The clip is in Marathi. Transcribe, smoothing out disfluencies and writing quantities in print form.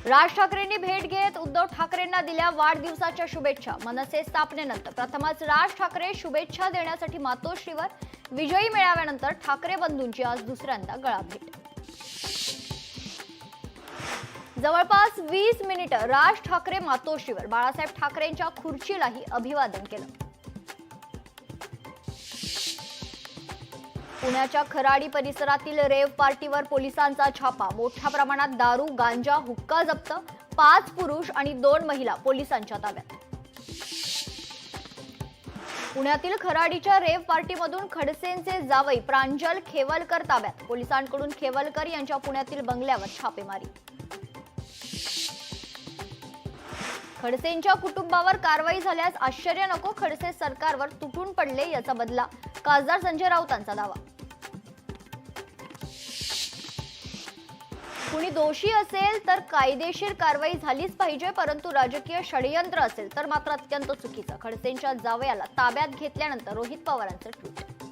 राज ठाकरेंनी भेट घेत उद्धव ठाकरेंना दिल्या वाढदिवसाच्या शुभेच्छा। मनसे स्थापनेनंतर प्रथमच राज ठाकरे शुभेच्छा देण्यासाठी मातोश्रीवर। विजयी मेळाव्यानंतर ठाकरे बंधूंची आज दुसऱ्यांदा गळाभेट। जवळपास 20 मिनिटं राज ठाकरे मातोश्रीवर। बाळासाहेब ठाकरेंच्या खुर्चीलाही अभिवादन केलं। पुण्याच्या खराडी परिसरातील रेव पार्टीवर पोलिसांचा छापा। मोठ्या प्रमाणात दारू, गांजा, हुक्का जप्त। 5 पुरुष आणि 2 महिला पोलिसांच्या ताब्यात। पुण्यातील खराडीच्या रेव पार्टीमधून खडसेंचे जावई प्रांजल खेवलकर ताब्यात। पोलिसांकडून खेवलकर यांच्या पुण्यातील बंगल्यावर छापेमारी। खडसेंच्या कुटुंबावर कारवाई झाल्यास आश्चर्य नको, खडसे सरकारवर तुटून पडले याचा बदला। खासदार संजय राऊतांचा दावा। कुणी दोषी असेल तर कायदेशीर कारवाई झालीच पाहिजे, परंतु राजकीय षडयंत्र असेल तर मात्र अत्यंत चुकीचं। खडसेंच्या जावयाला ताब्यात घेतल्यानंतर रोहित पवारांचं ट्विट।